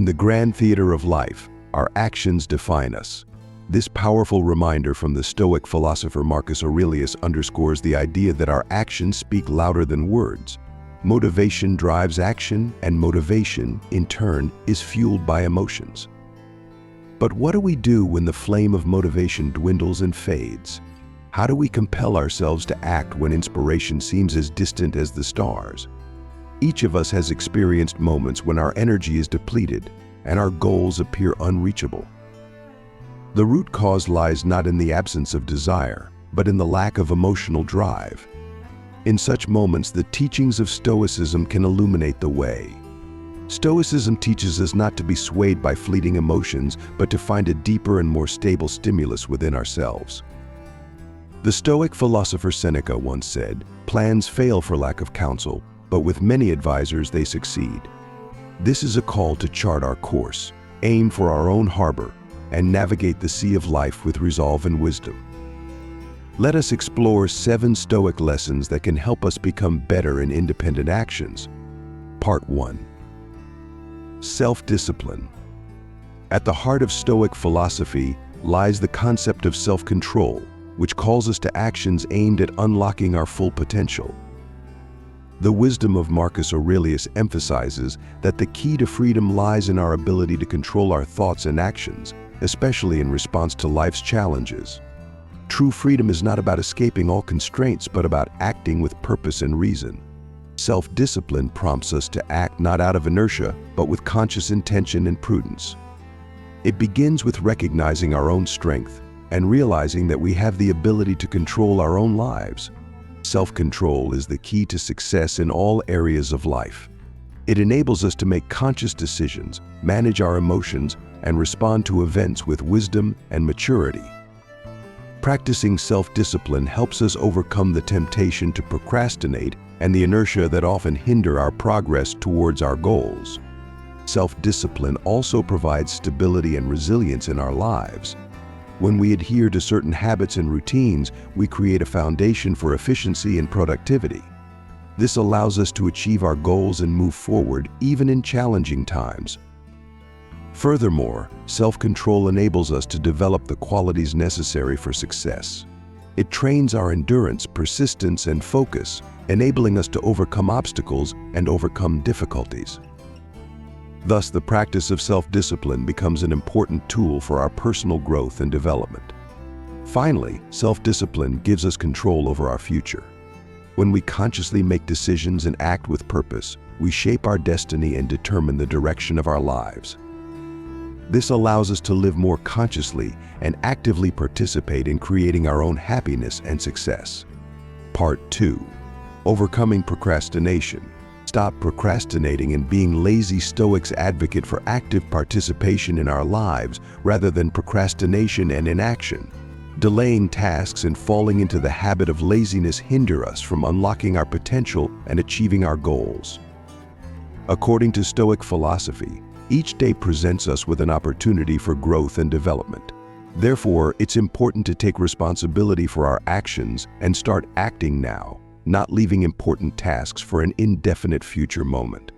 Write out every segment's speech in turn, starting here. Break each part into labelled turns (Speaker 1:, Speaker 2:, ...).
Speaker 1: In the grand theater of life, our actions define us. This powerful reminder from the Stoic philosopher Marcus Aurelius underscores the idea that our actions speak louder than words. Motivation drives action, and motivation, in turn, is fueled by emotions. But what do we do when the flame of motivation dwindles and fades? How do we compel ourselves to act when inspiration seems as distant as the stars? Each of us has experienced moments when our energy is depleted and our goals appear unreachable. The root cause lies not in the absence of desire, but in the lack of emotional drive. In such moments, the teachings of Stoicism can illuminate the way. Stoicism teaches us not to be swayed by fleeting emotions, but to find a deeper and more stable stimulus within ourselves. The Stoic philosopher Seneca once said, "Plans fail for lack of counsel, but with many advisors they succeed." This is a call to chart our course, aim for our own harbor, and navigate the sea of life with resolve and wisdom. Let us explore 7 Stoic lessons that can help us become better in independent actions. Part 1. Self-discipline. At the heart of Stoic philosophy lies the concept of self-control, which calls us to actions aimed at unlocking our full potential. The wisdom of Marcus Aurelius emphasizes that the key to freedom lies in our ability to control our thoughts and actions, especially in response to life's challenges. True freedom is not about escaping all constraints, but about acting with purpose and reason. Self-discipline prompts us to act not out of inertia, but with conscious intention and prudence. It begins with recognizing our own strength and realizing that we have the ability to control our own lives. Self-control is the key to success in all areas of life. It enables us to make conscious decisions, manage our emotions, and respond to events with wisdom and maturity. Practicing self-discipline helps us overcome the temptation to procrastinate and the inertia that often hinder our progress towards our goals. Self-discipline also provides stability and resilience in our lives. When we adhere to certain habits and routines, we create a foundation for efficiency and productivity. This allows us to achieve our goals and move forward even in challenging times. Furthermore, self-control enables us to develop the qualities necessary for success. It trains our endurance, persistence, and focus, enabling us to overcome obstacles and overcome difficulties. Thus, the practice of self-discipline becomes an important tool for our personal growth and development. Finally, self-discipline gives us control over our future. When we consciously make decisions and act with purpose, we shape our destiny and determine the direction of our lives. This allows us to live more consciously and actively participate in creating our own happiness and success. Part 2. Overcoming procrastination. Stop procrastinating and being lazy. Stoics advocate for active participation in our lives rather than procrastination and inaction. Delaying tasks and falling into the habit of laziness hinder us from unlocking our potential and achieving our goals. According to Stoic philosophy, each day presents us with an opportunity for growth and development. Therefore, it's important to take responsibility for our actions and start acting now, not leaving important tasks for an indefinite future moment.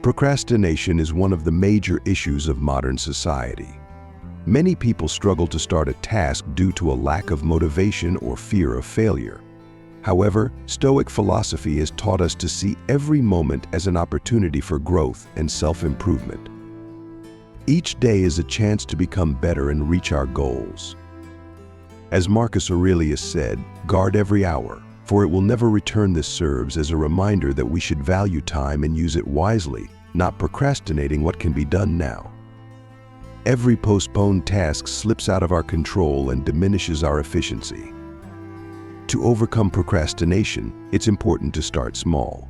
Speaker 1: Procrastination is one of the major issues of modern society. Many people struggle to start a task due to a lack of motivation or fear of failure. However, Stoic philosophy has taught us to see every moment as an opportunity for growth and self-improvement. Each day is a chance to become better and reach our goals. As Marcus Aurelius said, "Guard every hour, for it will never return." This serves as a reminder that we should value time and use it wisely, not procrastinating what can be done now. Every postponed task slips out of our control and diminishes our efficiency. To overcome procrastination, it's important to start small.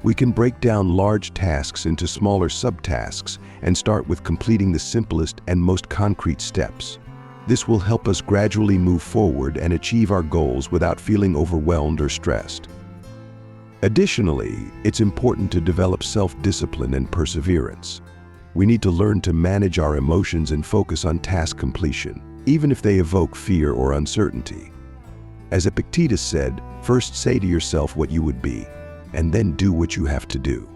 Speaker 1: We can break down large tasks into smaller subtasks and start with completing the simplest and most concrete steps. This will help us gradually move forward and achieve our goals without feeling overwhelmed or stressed. Additionally, it's important to develop self-discipline and perseverance. We need to learn to manage our emotions and focus on task completion, even if they evoke fear or uncertainty. As Epictetus said, "First say to yourself what you would be, and then do what you have to do."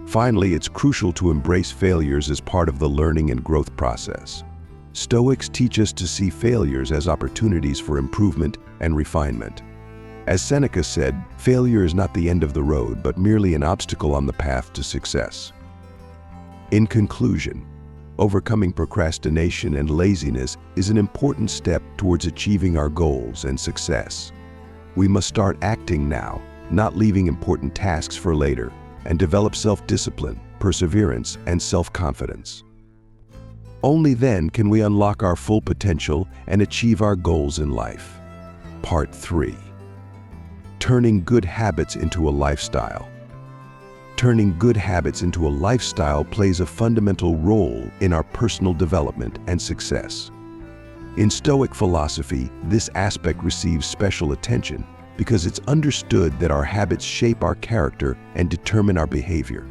Speaker 1: Finally, it's crucial to embrace failures as part of the learning and growth process. Stoics teach us to see failures as opportunities for improvement and refinement. As Seneca said, failure is not the end of the road, but merely an obstacle on the path to success. In conclusion, overcoming procrastination and laziness is an important step towards achieving our goals and success. We must start acting now, not leaving important tasks for later, and develop self-discipline, perseverance, and self-confidence. Only then can we unlock our full potential and achieve our goals in life. Part 3. Turning good habits into a lifestyle. Turning good habits into a lifestyle plays a fundamental role in our personal development and success. In Stoic philosophy, this aspect receives special attention because it's understood that our habits shape our character and determine our behavior.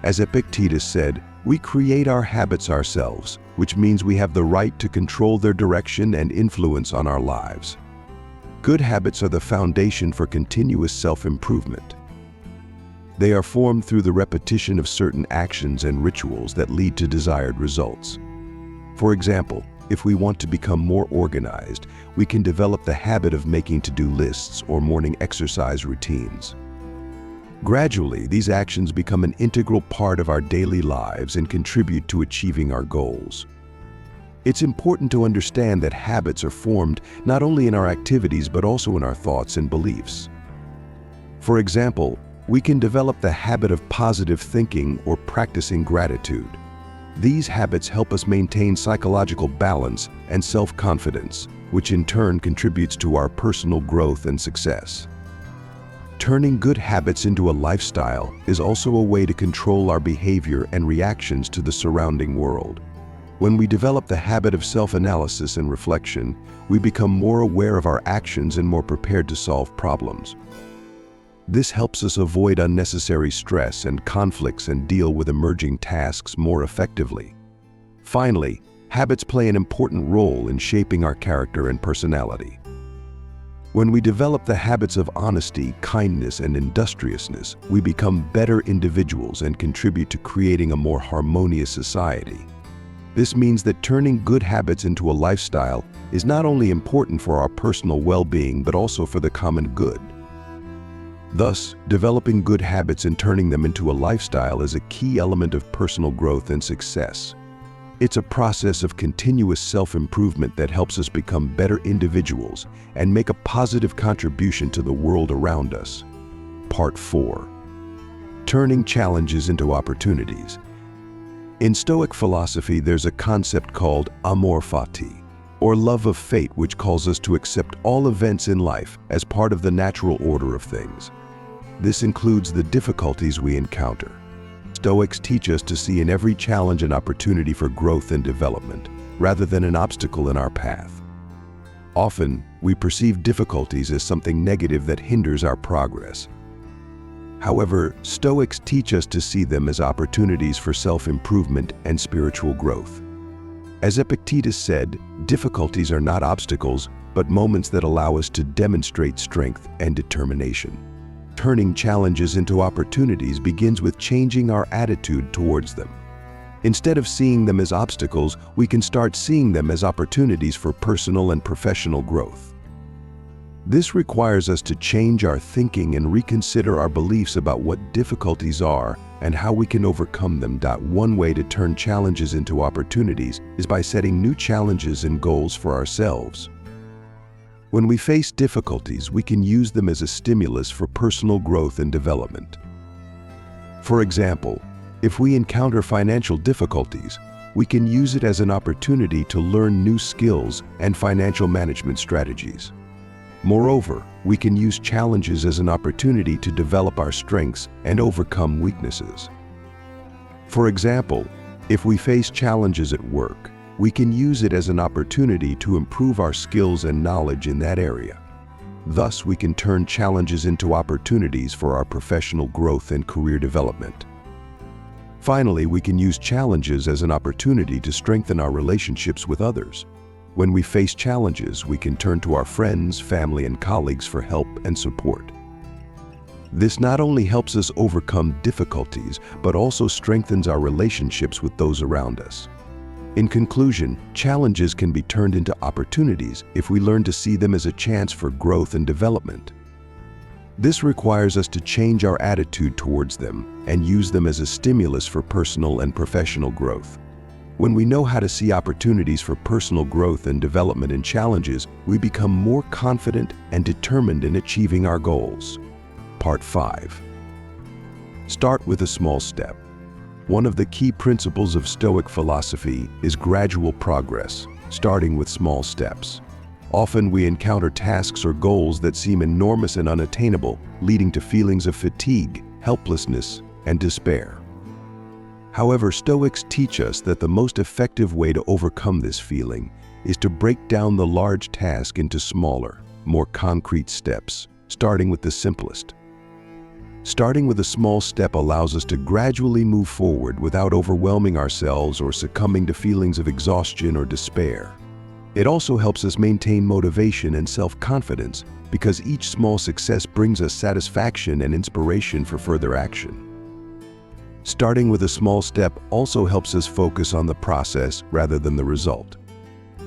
Speaker 1: As Epictetus said, we create our habits ourselves, which means we have the right to control their direction and influence on our lives. Good habits are the foundation for continuous self-improvement. They are formed through the repetition of certain actions and rituals that lead to desired results. For example, if we want to become more organized, we can develop the habit of making to-do lists or morning exercise routines. Gradually, these actions become an integral part of our daily lives and contribute to achieving our goals. It's important to understand that habits are formed not only in our activities but also in our thoughts and beliefs. For example, we can develop the habit of positive thinking or practicing gratitude. These habits help us maintain psychological balance and self-confidence, which in turn contributes to our personal growth and success. Turning good habits into a lifestyle is also a way to control our behavior and reactions to the surrounding world. When we develop the habit of self-analysis and reflection, we become more aware of our actions and more prepared to solve problems. This helps us avoid unnecessary stress and conflicts and deal with emerging tasks more effectively. Finally, habits play an important role in shaping our character and personality. When we develop the habits of honesty, kindness, and industriousness, we become better individuals and contribute to creating a more harmonious society. This means that turning good habits into a lifestyle is not only important for our personal well-being but also for the common good. Thus, developing good habits and turning them into a lifestyle is a key element of personal growth and success. It's a process of continuous self-improvement that helps us become better individuals and make a positive contribution to the world around us. Part 4. Turning challenges into opportunities. In Stoic philosophy, there's a concept called amor fati, or love of fate, which calls us to accept all events in life as part of the natural order of things. This includes the difficulties we encounter. Stoics teach us to see in every challenge an opportunity for growth and development, rather than an obstacle in our path. Often, we perceive difficulties as something negative that hinders our progress. However, Stoics teach us to see them as opportunities for self-improvement and spiritual growth. As Epictetus said, difficulties are not obstacles, but moments that allow us to demonstrate strength and determination. Turning challenges into opportunities begins with changing our attitude towards them. Instead of seeing them as obstacles, we can start seeing them as opportunities for personal and professional growth. This requires us to change our thinking and reconsider our beliefs about what difficulties are and how we can overcome them. One way to turn challenges into opportunities is by setting new challenges and goals for ourselves. When we face difficulties, we can use them as a stimulus for personal growth and development. For example, if we encounter financial difficulties, we can use it as an opportunity to learn new skills and financial management strategies. Moreover, we can use challenges as an opportunity to develop our strengths and overcome weaknesses. For example, if we face challenges at work, we can use it as an opportunity to improve our skills and knowledge in that area. Thus, we can turn challenges into opportunities for our professional growth and career development. Finally, we can use challenges as an opportunity to strengthen our relationships with others. When we face challenges, we can turn to our friends, family, and colleagues for help and support. This not only helps us overcome difficulties, but also strengthens our relationships with those around us. In conclusion, challenges can be turned into opportunities if we learn to see them as a chance for growth and development. This requires us to change our attitude towards them and use them as a stimulus for personal and professional growth. When we know how to see opportunities for personal growth and development in challenges, we become more confident and determined in achieving our goals. Part 5. Start with a small step. One of the key principles of Stoic philosophy is gradual progress, starting with small steps. Often we encounter tasks or goals that seem enormous and unattainable, leading to feelings of fatigue, helplessness, and despair. However, Stoics teach us that the most effective way to overcome this feeling is to break down the large task into smaller, more concrete steps, starting with the simplest. Starting with a small step allows us to gradually move forward without overwhelming ourselves or succumbing to feelings of exhaustion or despair. It also helps us maintain motivation and self-confidence because each small success brings us satisfaction and inspiration for further action. Starting with a small step also helps us focus on the process rather than the result.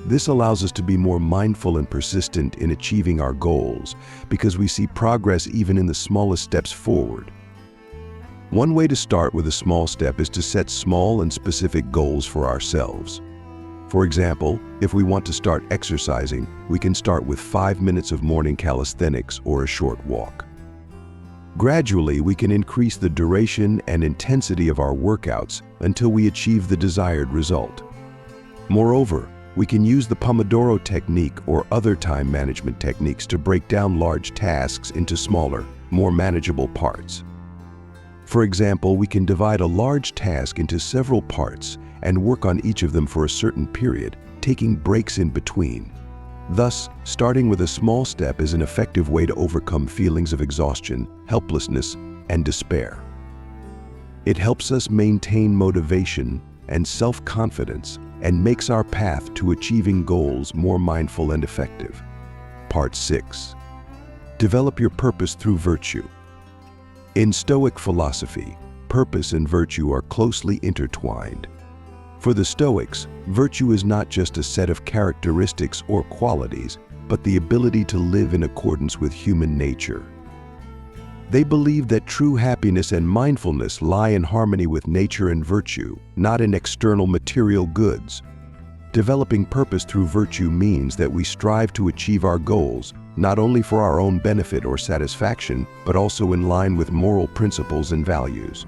Speaker 1: This allows us to be more mindful and persistent in achieving our goals because we see progress even in the smallest steps forward. One way to start with a small step is to set small and specific goals for ourselves. For example, if we want to start exercising, we can start with 5 minutes of morning calisthenics or a short walk. Gradually, we can increase the duration and intensity of our workouts until we achieve the desired result. Moreover, we can use the Pomodoro technique or other time management techniques to break down large tasks into smaller, more manageable parts. For example, we can divide a large task into several parts and work on each of them for a certain period, taking breaks in between. Thus, starting with a small step is an effective way to overcome feelings of exhaustion, helplessness, and despair. It helps us maintain motivation and self-confidence and makes our path to achieving goals more mindful and effective. Part 6. Develop your purpose through virtue. In Stoic philosophy, purpose and virtue are closely intertwined. For the Stoics, virtue is not just a set of characteristics or qualities, but the ability to live in accordance with human nature. They believe that true happiness and mindfulness lie in harmony with nature and virtue, not in external material goods. Developing purpose through virtue means that we strive to achieve our goals, not only for our own benefit or satisfaction, but also in line with moral principles and values.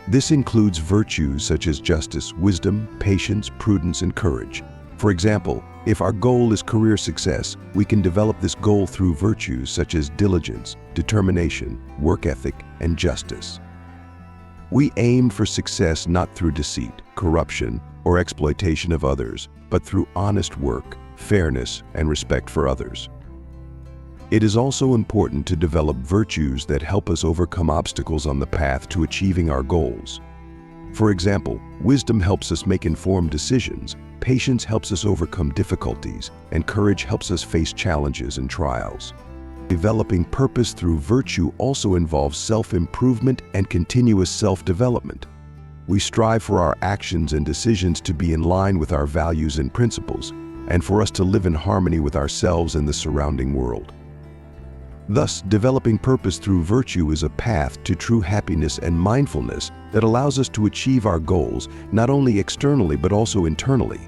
Speaker 1: This includes virtues such as justice, wisdom, patience, prudence, and courage. For example, if our goal is career success, we can develop this goal through virtues such as diligence, determination, work ethic, and justice. We aim for success not through deceit, corruption, or exploitation of others, but through honest work, fairness, and respect for others. It is also important to develop virtues that help us overcome obstacles on the path to achieving our goals. For example, wisdom helps us make informed decisions, patience helps us overcome difficulties, and courage helps us face challenges and trials. Developing purpose through virtue also involves self-improvement and continuous self-development. We strive for our actions and decisions to be in line with our values and principles, and for us to live in harmony with ourselves and the surrounding world. Thus, developing purpose through virtue is a path to true happiness and mindfulness that allows us to achieve our goals not only externally but also internally.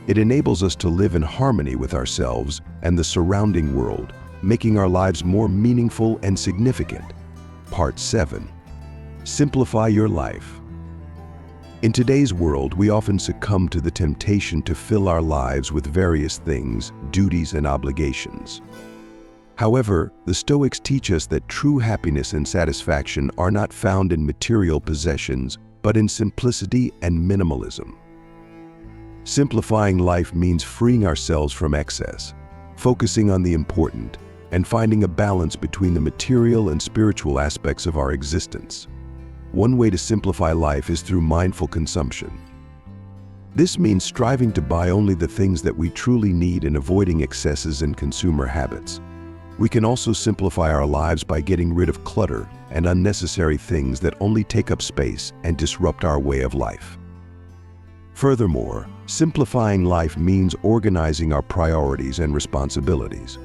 Speaker 1: It enables us to live in harmony with ourselves and the surrounding world, making our lives more meaningful and significant. Part 7. Simplify your life. In today's world, we often succumb to the temptation to fill our lives with various things, duties, and obligations. However, the Stoics teach us that true happiness and satisfaction are not found in material possessions, but in simplicity and minimalism. Simplifying life means freeing ourselves from excess, focusing on the important, and finding a balance between the material and spiritual aspects of our existence. One way to simplify life is through mindful consumption. This means striving to buy only the things that we truly need and avoiding excesses in consumer habits. We can also simplify our lives by getting rid of clutter and unnecessary things that only take up space and disrupt our way of life. Furthermore, simplifying life means organizing our priorities and responsibilities.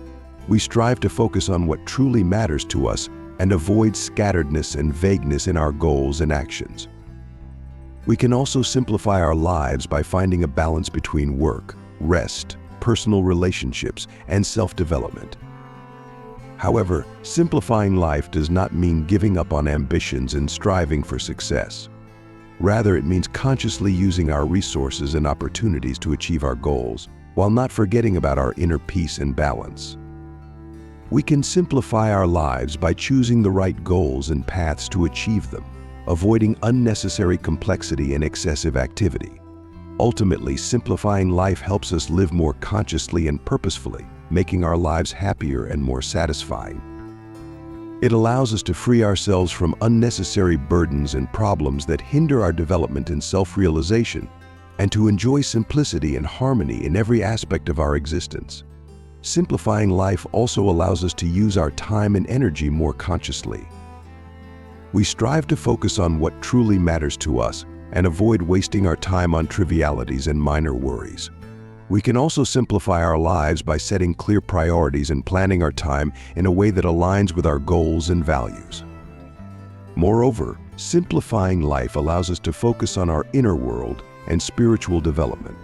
Speaker 1: We strive to focus on what truly matters to us and avoid scatteredness and vagueness in our goals and actions. We can also simplify our lives by finding a balance between work, rest, personal relationships, and self-development. However, simplifying life does not mean giving up on ambitions and striving for success. Rather, it means consciously using our resources and opportunities to achieve our goals, while not forgetting about our inner peace and balance. We can simplify our lives by choosing the right goals and paths to achieve them, avoiding unnecessary complexity and excessive activity. Ultimately, simplifying life helps us live more consciously and purposefully, making our lives happier and more satisfying. It allows us to free ourselves from unnecessary burdens and problems that hinder our development and self-realization, and to enjoy simplicity and harmony in every aspect of our existence. Simplifying life also allows us to use our time and energy more consciously. We strive to focus on what truly matters to us and avoid wasting our time on trivialities and minor worries. We can also simplify our lives by setting clear priorities and planning our time in a way that aligns with our goals and values. Moreover, simplifying life allows us to focus on our inner world and spiritual development.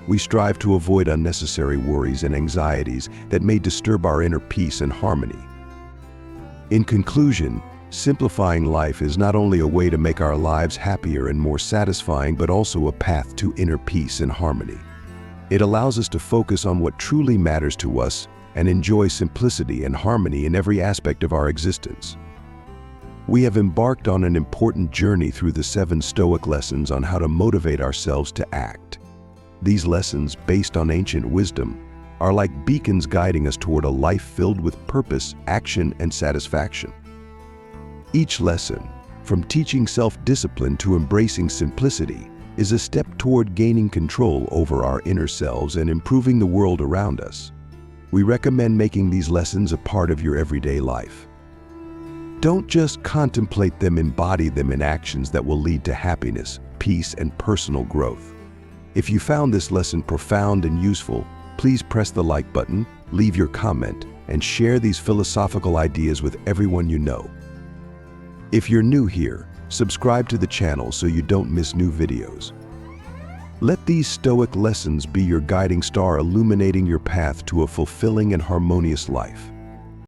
Speaker 1: We strive to avoid unnecessary worries and anxieties that may disturb our inner peace and harmony. In conclusion, simplifying life is not only a way to make our lives happier and more satisfying, but also a path to inner peace and harmony. It allows us to focus on what truly matters to us and enjoy simplicity and harmony in every aspect of our existence. We have embarked on an important journey through the 7 Stoic lessons on how to motivate ourselves to act. These lessons, based on ancient wisdom, are like beacons guiding us toward a life filled with purpose, action, and satisfaction. Each lesson, from teaching self-discipline to embracing simplicity, is a step toward gaining control over our inner selves and improving the world around us. We recommend making these lessons a part of your everyday life. Don't just contemplate them, embody them in actions that will lead to happiness, peace, and personal growth. If you found this lesson profound and useful, please press the like button, leave your comment, and share these philosophical ideas with everyone you know. If you're new here, subscribe to the channel so you don't miss new videos. Let these Stoic lessons be your guiding star, illuminating your path to a fulfilling and harmonious life.